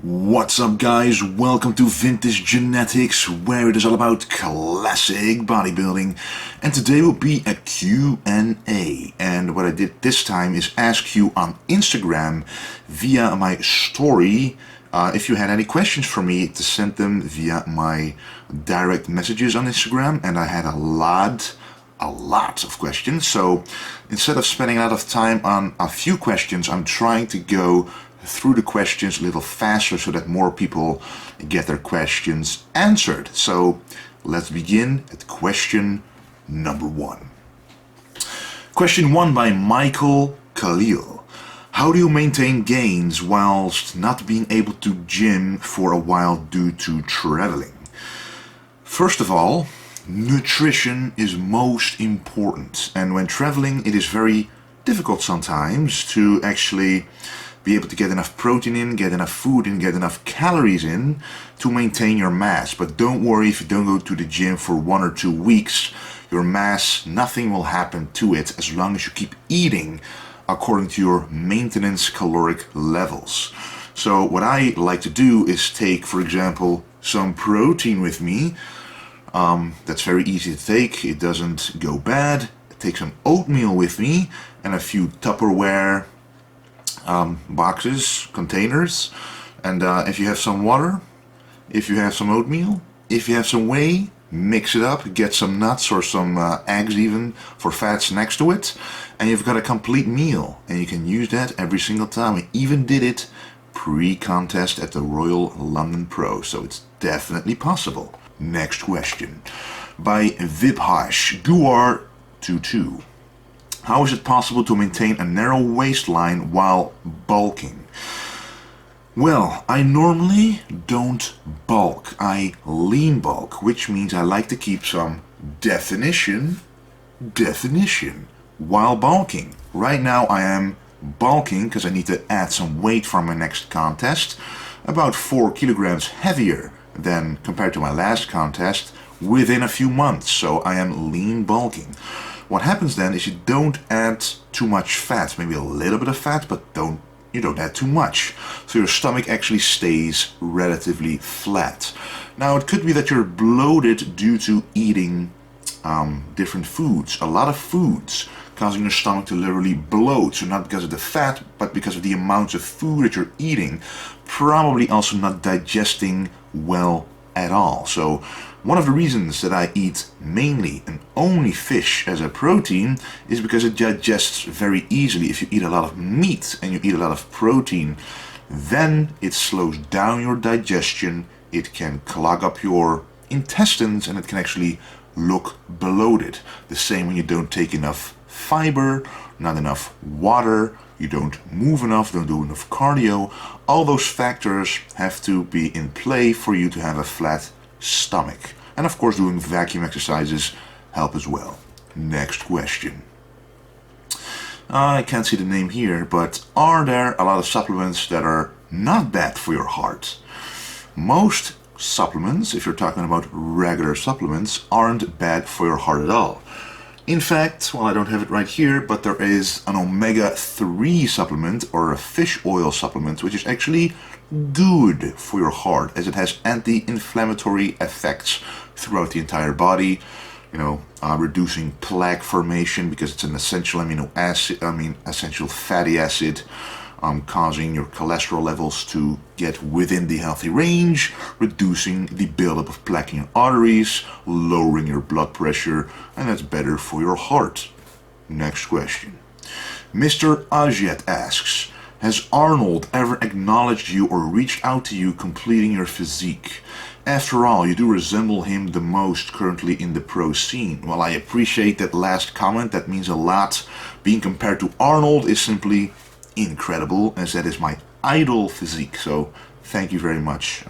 What's up guys, welcome to Vintage Genetics, where it is all about classic bodybuilding, and today will be a Q&A. And what I did this time is ask you on Instagram via my story if you had any questions for me, to send them via my direct messages on Instagram, and I had a lot of questions. So instead of spending a lot of time on a few questions, I'm trying to go through the questions a little faster so that more people get their questions answered. So let's begin at question number 1. Question 1 by Michael Khalil. How do you maintain gains whilst not being able to gym for a while due to traveling? First of all, nutrition is most important, and when traveling it is very difficult sometimes to actually be able to get enough protein in, get enough food in, get enough calories in to maintain your mass. But don't worry if you don't go to the gym for 1 or 2 weeks, your mass, nothing will happen to it as long as you keep eating according to your maintenance caloric levels. So what I like to do is take, for example, some protein with me. That's very easy to take, it doesn't go bad. Take some oatmeal with me and a few Tupperware boxes, containers, and if you have some water, if you have some oatmeal, if you have some whey, mix it up, get some nuts or some eggs even for fats next to it, and you've got a complete meal, and you can use that every single time. I even did it pre-contest at the Royal London Pro, so it's definitely possible. Next question by Viphash Guar22. How is it possible to maintain a narrow waistline while bulking? Well, I normally don't bulk, I lean bulk, which means I like to keep some definition while bulking. Right now I am bulking because I need to add some weight for my next contest, about 4 kilograms heavier than compared to my last contest within a few months, so I am lean bulking. What happens then is you don't add too much fat, maybe a little bit of fat, but you don't add too much. So your stomach actually stays relatively flat. Now it could be that you're bloated due to eating different foods, a lot of foods, causing your stomach to literally bloat. So not because of the fat, but because of the amounts of food that you're eating. Probably also not digesting well at all. So one of the reasons that I eat mainly and only fish as a protein is because it digests very easily. If you eat a lot of meat and you eat a lot of protein, then it slows down your digestion, it can clog up your intestines, and it can actually look bloated. The same when you don't take enough fiber, not enough water, you don't move enough, don't do enough cardio. All those factors have to be in play for you to have a flat stomach. And of course doing vacuum exercises help as well. Next question. I can't see the name here, but are there a lot of supplements that are not bad for your heart? Most supplements, if you're talking about regular supplements, aren't bad for your heart at all. In fact, well, I don't have it right here, but there is an omega-3 supplement or a fish oil supplement, which is actually good for your heart, as it has anti-inflammatory effects throughout the entire body, reducing plaque formation because it's an essential essential fatty acid, causing your cholesterol levels to get within the healthy range, reducing the buildup of plaque in your arteries, lowering your blood pressure, and that's better for your heart. Next question. Mr. Ajit asks, has Arnold ever acknowledged you or reached out to you completing your physique? After all, you do resemble him the most currently in the pro scene. Well, I appreciate that last comment, that means a lot. Being compared to Arnold is simply incredible, as that is my idol physique, so thank you very much.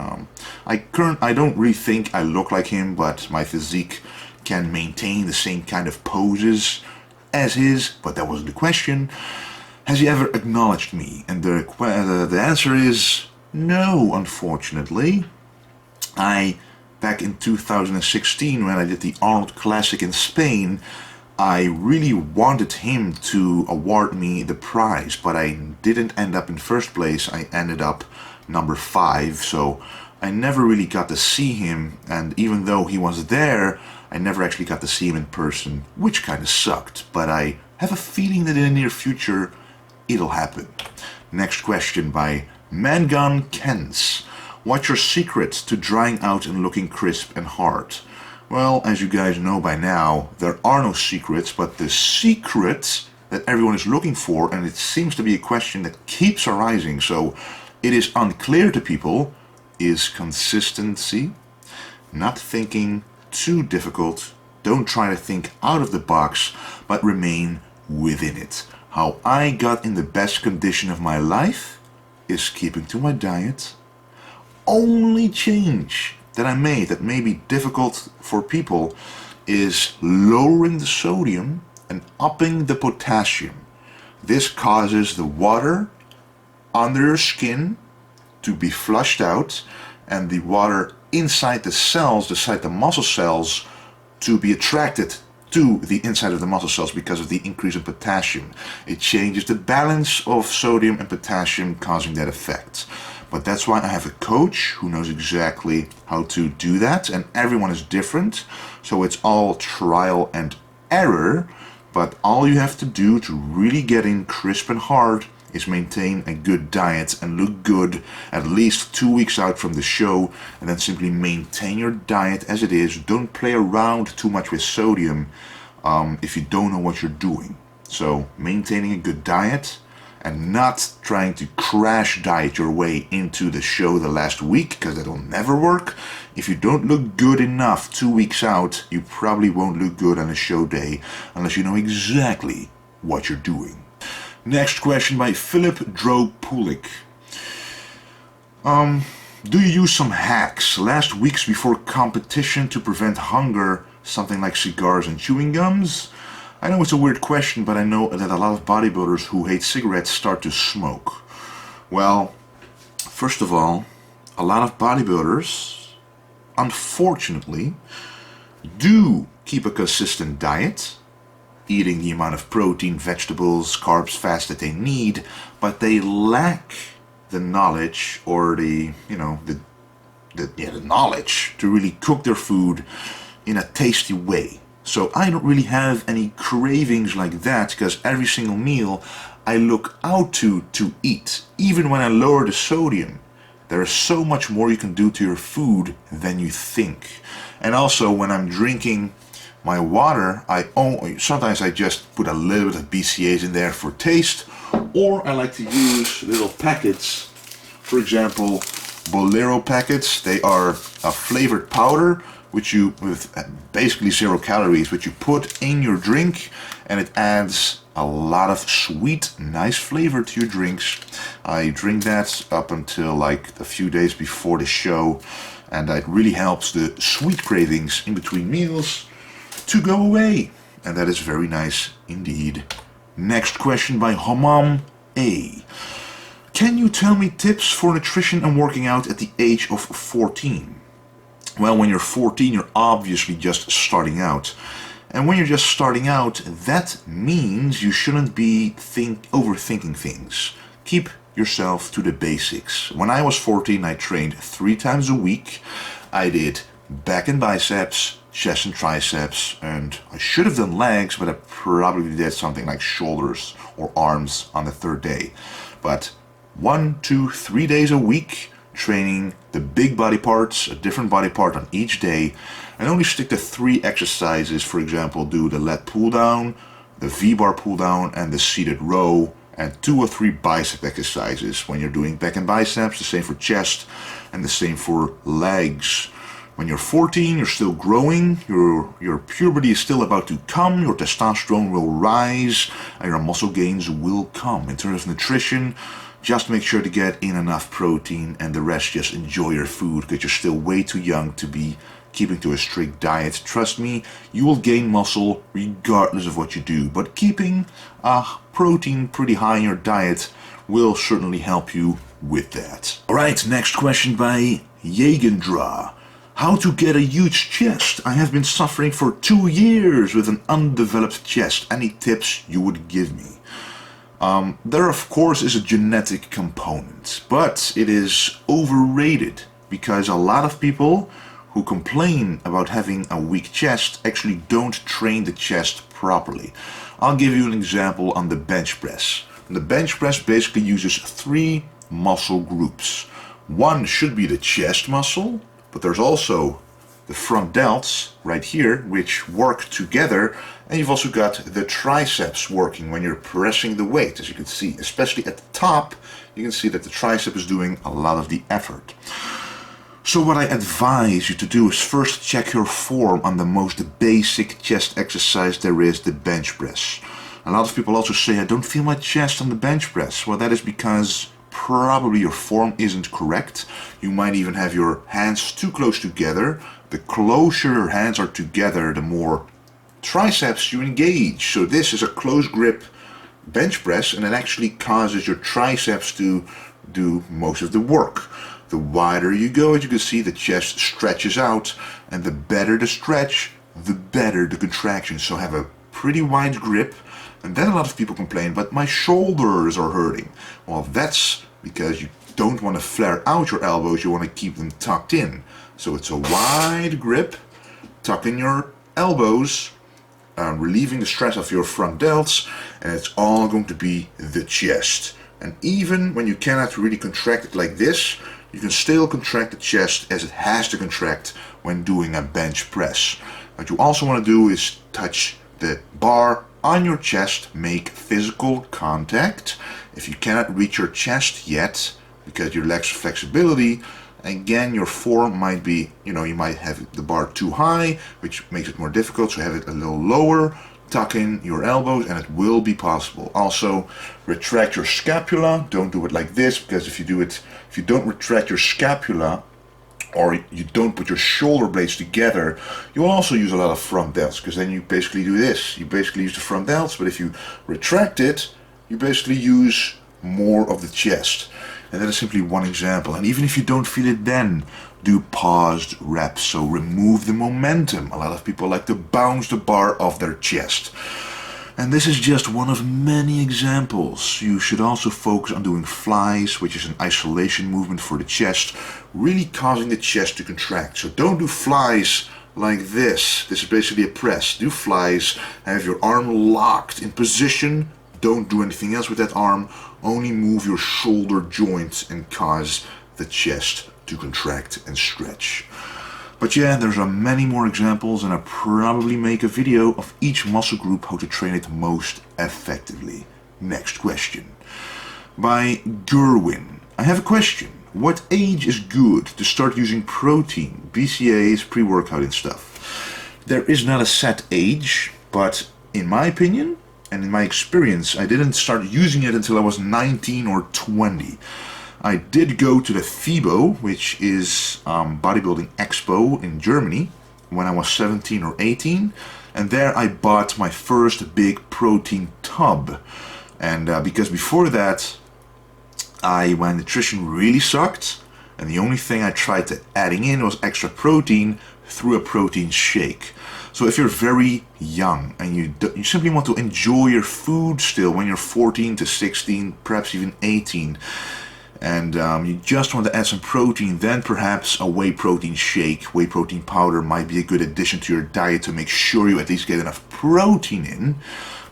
I don't really think I look like him, but my physique can maintain the same kind of poses as his, but that wasn't the question. Has he ever acknowledged me? And the answer is no, unfortunately. Back in 2016, when I did the Arnold Classic in Spain, I really wanted him to award me the prize, but I didn't end up in first place. I ended up number 5, so I never really got to see him, and even though he was there, I never actually got to see him in person, which kind of sucked, but I have a feeling that in the near future it'll happen. Next question by Mangun Kens. What's your secret to drying out and looking crisp and hard? Well, as you guys know by now, there are no secrets, but the secret that everyone is looking for, and it seems to be a question that keeps arising, so it is unclear to people, is consistency. Not thinking too difficult, don't try to think out of the box, but remain within it. How I got in the best condition of my life is keeping to my diet. Only change that I made that may be difficult for people is lowering the sodium and upping the potassium. This causes the water under your skin to be flushed out and the water inside the cells, inside the muscle cells, to be attracted to the inside of the muscle cells because of the increase in potassium. It changes the balance of sodium and potassium, causing that effect. But that's why I have a coach who knows exactly how to do that, and everyone is different, so it's all trial and error. But all you have to do to really get in crisp and hard is maintain a good diet and look good at least 2 weeks out from the show, and then simply maintain your diet as it is. Don't play around too much with sodium if you don't know what you're doing. So maintaining a good diet and not trying to crash diet your way into the show the last week, because that'll never work. If you don't look good enough 2 weeks out, you probably won't look good on a show day unless you know exactly what you're doing. Next question by Philip Dropulik. Do you use some hacks last weeks before competition to prevent hunger, something like cigars and chewing gums? I know it's a weird question, but I know that a lot of bodybuilders who hate cigarettes start to smoke. Well, first of all, a lot of bodybuilders, unfortunately, do keep a consistent diet, eating the amount of protein, vegetables, carbs, fats that they need, but they lack the knowledge or the knowledge to really cook their food in a tasty way. So I don't really have any cravings like that, because every single meal I look out to eat. Even when I lower the sodium, there is so much more you can do to your food than you think. And also when I'm drinking my water, sometimes I just put a little bit of BCAAs in there for taste, or I like to use little packets. For example, Bolero packets. They are a flavored powder with basically 0 calories, which you put in your drink, and it adds a lot of sweet, nice flavor to your drinks. I drink that up until like a few days before the show, and it really helps the sweet cravings in between meals to go away, and that is very nice indeed. Next question by Hamam A. Can you tell me tips for nutrition and working out at the age of 14? Well, when you're 14, you're obviously just starting out. And when you're just starting out, that means you shouldn't be overthinking things. Keep yourself to the basics. When I was 14, I trained 3 times a week. I did back and biceps, chest and triceps, and I should have done legs, but I probably did something like shoulders or arms on the 3rd day. But 1, 2, 3 days a week, training the big body parts, a different body part on each day, and only stick to 3 exercises. For example, do the lat pull down, the V-bar pull down, and the seated row, and 2 or 3 bicep exercises when you're doing back and biceps, the same for chest, and the same for legs. When you're 14, you're still growing, your puberty is still about to come, your testosterone will rise, and your muscle gains will come. In terms of nutrition, just make sure to get in enough protein, and the rest just enjoy your food, because you're still way too young to be keeping to a strict diet. Trust me, you will gain muscle regardless of what you do, but keeping protein pretty high in your diet will certainly help you with that. Alright, next question by Yegendra. How to get a huge chest? I have been suffering for 2 years with an undeveloped chest. Any tips you would give me? There of course is a genetic component, but it is overrated because a lot of people who complain about having a weak chest actually don't train the chest properly. I'll give you an example on the bench press. The bench press basically uses 3 muscle groups. One should be the chest muscle, but there's also the front delts right here, which work together, and you've also got the triceps working when you're pressing the weight. As you can see, especially at the top, you can see that the tricep is doing a lot of the effort. So what I advise you to do is first check your form on the most basic chest exercise there is, the bench press. A lot of people also say, I don't feel my chest on the bench press. Well, that is because probably your form isn't correct. You might even have your hands too close together. The closer your hands are together, the more triceps you engage. So this is a close grip bench press, and it actually causes your triceps to do most of the work. The wider you go, as you can see, the chest stretches out, and the better the stretch, the better the contraction. So have a pretty wide grip. And then a lot of people complain, but my shoulders are hurting. Well, that's because you don't want to flare out your elbows, you want to keep them tucked in. So it's a wide grip, tuck in your elbows, relieving the stress of your front delts, and it's all going to be the chest. And even when you cannot really contract it like this, you can still contract the chest as it has to contract when doing a bench press. What you also want to do is touch the bar on your chest, make physical contact. If you cannot reach your chest yet, because you lack flexibility, again, your form might be, you might have the bar too high, which makes it more difficult, so have it a little lower, tuck in your elbows, and it will be possible. Also, retract your scapula. Don't do it like this, because if you don't retract your scapula, or you don't put your shoulder blades together, you will also use a lot of front delts, because then you basically do this. You basically use the front delts, but if you retract it, you basically use more of the chest. And that is simply one example. And even if you don't feel it then, do paused reps, so remove the momentum. A lot of people like to bounce the bar off their chest. And this is just one of many examples. You should also focus on doing flies, which is an isolation movement for the chest, really causing the chest to contract. So don't do flies like this. This is basically a press. Do flies, have your arm locked in position. Don't do anything else with that arm. Only move your shoulder joints and cause the chest to contract and stretch. But yeah, there's many more examples, and I'll probably make a video of each muscle group, how to train it most effectively. Next question. By Gerwin. I have a question. What age is good to start using protein, BCAAs, pre-workout and stuff? There is not a set age, but in my opinion, and in my experience, I didn't start using it until I was 19 or 20. I did go to the FIBO, which is Bodybuilding Expo in Germany, when I was 17 or 18. And there I bought my first big protein tub. And because before that, my nutrition really sucked. And the only thing I tried to adding in was extra protein through a protein shake. So if you're very young and you simply want to enjoy your food still when you're 14 to 16, perhaps even 18, and you just want to add some protein, then perhaps a whey protein shake, whey protein powder might be a good addition to your diet to make sure you at least get enough protein in.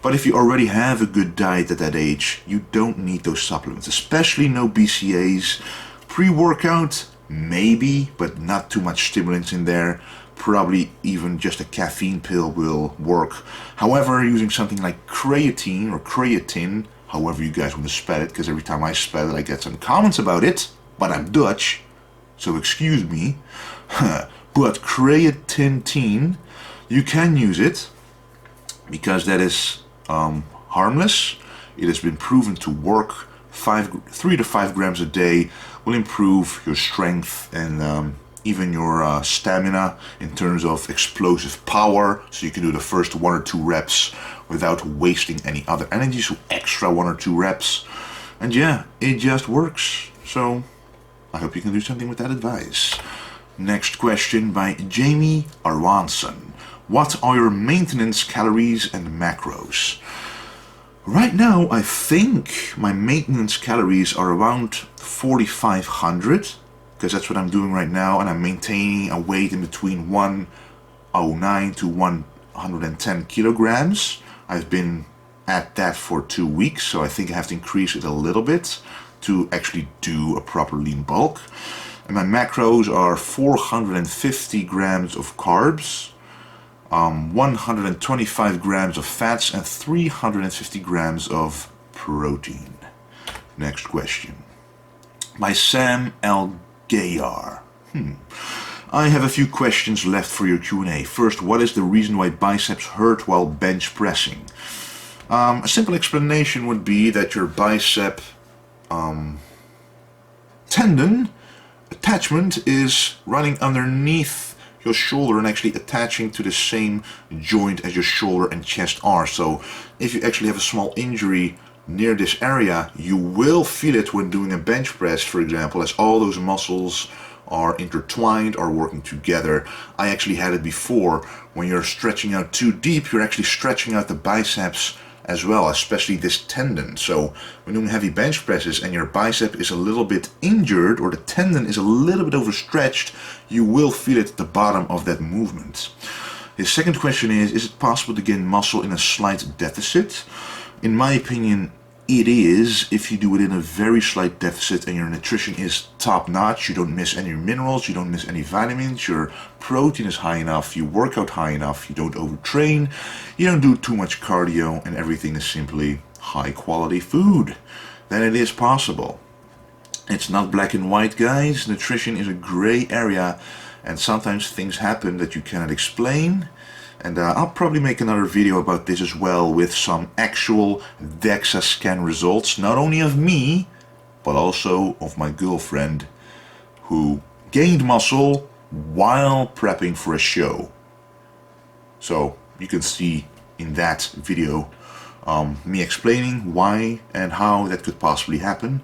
But if you already have a good diet at that age, you don't need those supplements, especially no BCAAs. Pre-workout, maybe, but not too much stimulants in there. Probably even just a caffeine pill will work. However, using something like creatine or creatine, however you guys want to spell it, because every time I spell it I get some comments about it, but I'm Dutch, so excuse me. But creatine, you can use it, because that is harmless. It has been proven to work. 3 to 5 grams a day will improve your strength and even your stamina in terms of explosive power, so you can do the first 1 or 2 reps without wasting any other energy, so extra 1 or 2 reps. And yeah, it just works. So I hope you can do something with that advice. Next question by Jamie Arwanson. What are your maintenance calories and macros? Right now, I think my maintenance calories are around 4,500, because that's what I'm doing right now, and I'm maintaining a weight in between 109 to 110 kilograms. I've been at that for 2 weeks, so I think I have to increase it a little bit to actually do a proper lean bulk. And my macros are 450 grams of carbs, 125 grams of fats, and 350 grams of protein. Next question. By Sam L. Gayar. I have a few questions left for your Q&A. First, what is the reason why biceps hurt while bench pressing? A simple explanation would be that your bicep tendon attachment is running underneath your shoulder and actually attaching to the same joint as your shoulder and chest are. So if you actually have a small injury near this area, you will feel it when doing a bench press, for example, as all those muscles are intertwined or working together. I actually had it before. When you're stretching out too deep, you're actually stretching out the biceps as well, especially this tendon. So when doing heavy bench presses and your bicep is a little bit injured or the tendon is a little bit overstretched, you will feel it at the bottom of that movement. His second question is it possible to gain muscle in a slight deficit? In my opinion, it is, if you do it in a very slight deficit and your nutrition is top notch. You don't miss any minerals, you don't miss any vitamins, your protein is high enough, you work out high enough, you don't overtrain, you don't do too much cardio, and everything is simply high quality food. Then it is possible. It's not black and white, guys. Nutrition is a gray area, and sometimes things happen that you cannot explain. And I'll probably make another video about this as well, with some actual DEXA scan results, not only of me, but also of my girlfriend, who gained muscle while prepping for a show. So you can see in that video me explaining why and how that could possibly happen.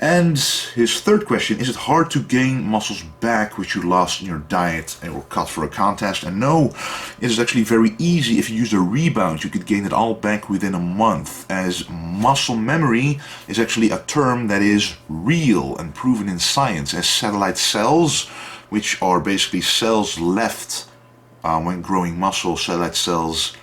And his third question, is it hard to gain muscles back which you lost in your diet or cut for a contest? And no, it is actually very easy. If you use a rebound, you could gain it all back within a month, as muscle memory is actually a term that is real and proven in science, as satellite cells, which are basically cells left when growing muscle. Satellite cells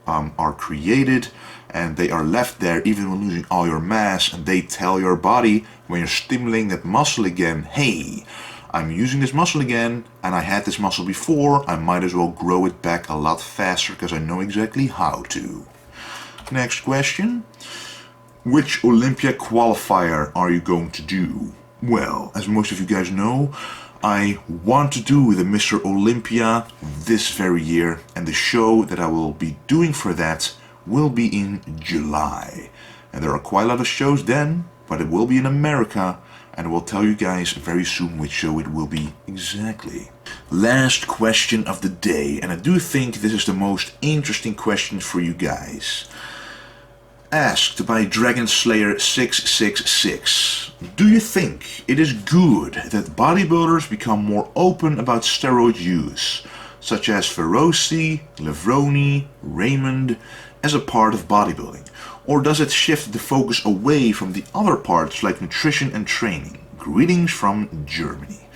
are created, and they are left there even when losing all your mass, and they tell your body when you're stimulating that muscle again, hey, I'm using this muscle again, and I had this muscle before, I might as well grow it back a lot faster because I know exactly how to. Next question. Which Olympia qualifier are you going to do? Well, as most of you guys know, I want to do the Mr. Olympia this very year, and the show that I will be doing for that will be in July. And there are quite a lot of shows then, but it will be in America, and I will tell you guys very soon which show it will be exactly. Last question of the day, and I do think this is the most interesting question for you guys. Asked by Dragon Slayer 666. Do you think it is good that bodybuilders become more open about steroid use, such as Feroci, Levroni, Raymond, as a part of bodybuilding? Or does it shift the focus away from the other parts like nutrition and training? Greetings from Germany.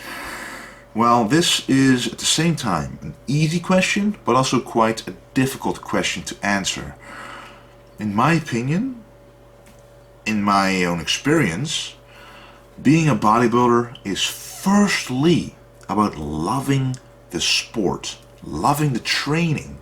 Well, this is at the same time an easy question, but also quite a difficult question to answer. In my opinion, in my own experience, being a bodybuilder is firstly about loving the sport, loving the training,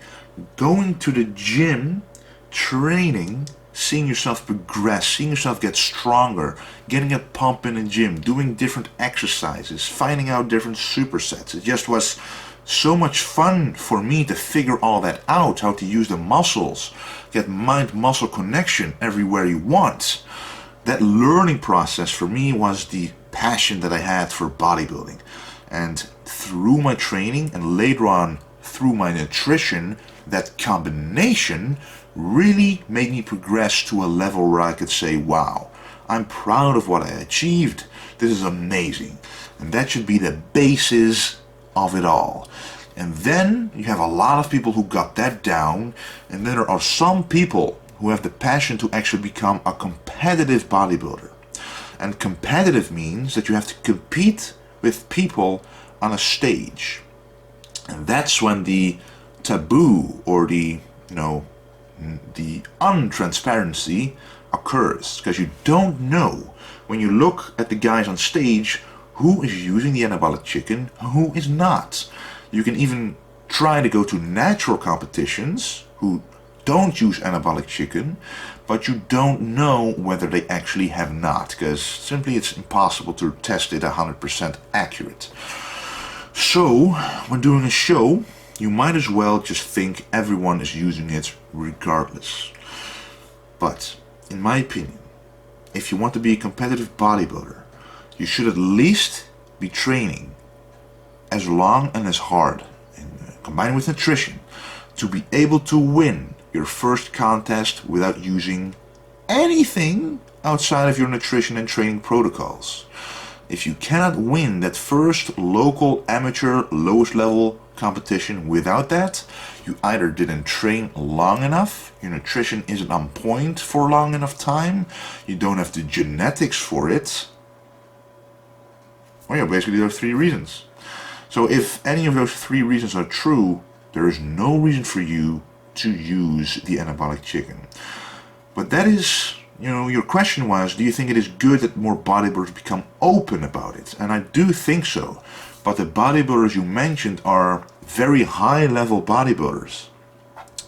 going to the gym, training, seeing yourself progress, seeing yourself get stronger, getting a pump in the gym, doing different exercises, finding out different supersets. It just was so much fun for me to figure all that out, how to use the muscles, get mind-muscle connection everywhere you want. That learning process for me was the passion that I had for bodybuilding. And through my training and later on through my nutrition, that combination really made me progress to a level where I could say, wow, I'm proud of what I achieved. This is amazing. And that should be the basis of it all. And then you have a lot of people who got that down, and then there are some people who have the passion to actually become a competitive bodybuilder. And competitive means that you have to compete with people on a stage. And that's when the taboo or the untransparency occurs, because you don't know when you look at the guys on stage who is using the anabolic chicken, who is not. You can even try to go to natural competitions who don't use anabolic chicken, but you don't know whether they actually have not, because simply it's impossible to test it 100% accurate. So when doing a show, you might as well just think everyone is using it regardless. But in my opinion, if you want to be a competitive bodybuilder, you should at least be training as long and as hard, and combined with nutrition, to be able to win your first contest without using anything outside of your nutrition and training protocols. If you cannot win that first local amateur lowest level competition without that, you either didn't train long enough, your nutrition isn't on point for long enough time, you don't have the genetics for it. Well, yeah, basically there are 3 reasons. So if any of those 3 reasons are true, there is no reason for you to use the anabolic chicken. But that is, your question was, do you think it is good that more bodybuilders become open about it? And I do think so. But the bodybuilders you mentioned are very high level bodybuilders.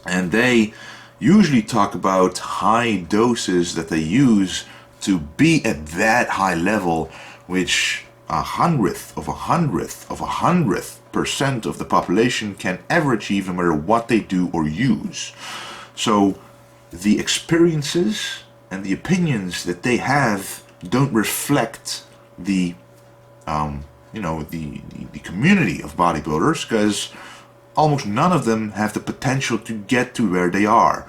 And they usually talk about high doses that they use to be at that high level, which 1/100th of 1/100th of 100th% of the population can ever achieve, no matter what they do or use. So the experiences and the opinions that they have don't reflect the the community of bodybuilders, because almost none of them have the potential to get to where they are.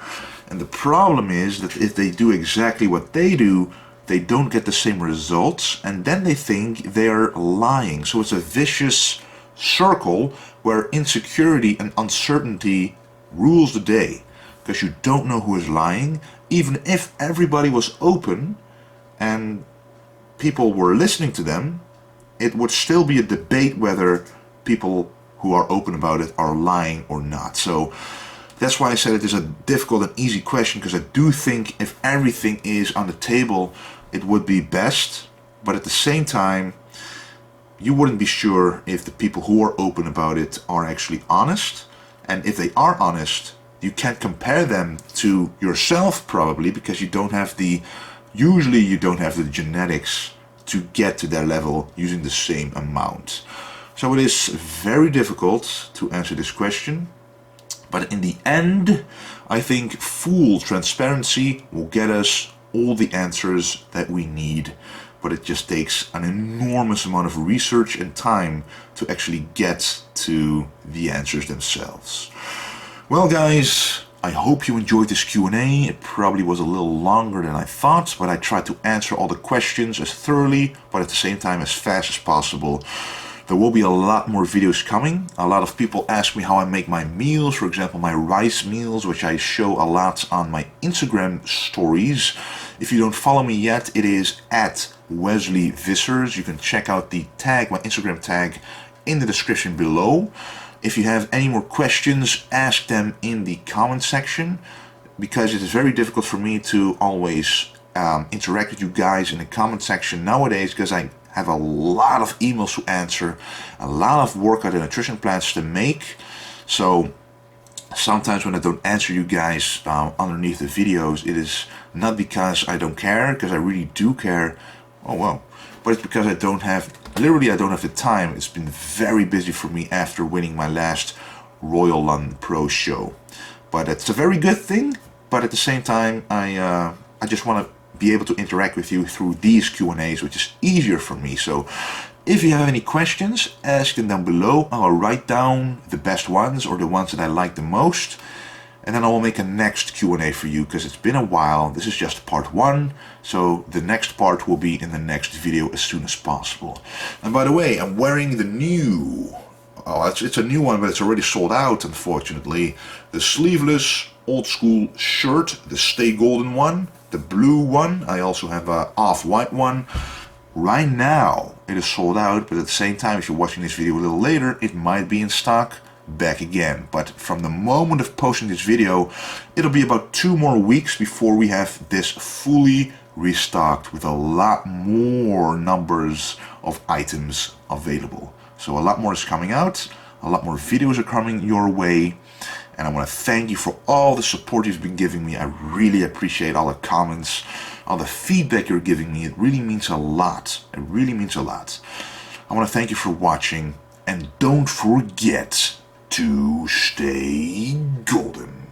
And the problem is that if they do exactly what they do, they don't get the same results, and then they think they're lying. So it's a vicious circle where insecurity and uncertainty rules the day, because you don't know who is lying. Even if everybody was open and people were listening to them, it would still be a debate whether people who are open about it are lying or not. So that's why I said it is a difficult and easy question, because I do think if everything is on the table, it would be best. But at the same time, you wouldn't be sure if the people who are open about it are actually honest. And if they are honest, you can't compare them to yourself probably, because you don't have the genetics to get to their level using the same amount. So it is very difficult to answer this question. But in the end, I think full transparency will get us all the answers that we need. But it just takes an enormous amount of research and time to actually get to the answers themselves. Well guys, I hope you enjoyed this Q&A. It probably was a little longer than I thought, but I tried to answer all the questions as thoroughly, but at the same time as fast as possible. There will be a lot more videos coming. A lot of people ask me how I make my meals, for example my rice meals, which I show a lot on my Instagram stories. If you don't follow me yet, it is at Wesley Vissers. You can check out the tag, my Instagram tag, in the description below. If you have any more questions, ask them in the comment section, because it is very difficult for me to always interact with you guys in the comment section nowadays, because I have a lot of emails to answer, a lot of workout and nutrition plans to make. So sometimes when I don't answer you guys underneath the videos, it is not because I don't care, because I really do care. Oh well. But it's because I don't have the time. It's been very busy for me after winning my last Royal London Pro show. But it's a very good thing. But at the same time, I just want to be able to interact with you through these Q&As, which is easier for me. So if you have any questions, ask them down below. I will write down the best ones, or the ones that I like the most. And then I will make a next Q&A for you, because it's been a while. This is just part 1, so the next part will be in the next video as soon as possible. And by the way, I'm wearing the new, it's a new one, but it's already sold out, unfortunately, the sleeveless old school shirt, the Stay Golden one, the blue one. I also have a off-white one. Right now it is sold out, but at the same time, if you're watching this video a little later, it might be in stock back again. But from the moment of posting this video, it'll be about 2 more weeks before we have this fully restocked with a lot more numbers of items available. So a lot more is coming out, a lot more videos are coming your way, and I want to thank you for all the support you've been giving me. I really appreciate all the comments, all the feedback you're giving me. It really means a lot. It really means a lot. I want to thank you for watching, and don't forget to stay golden.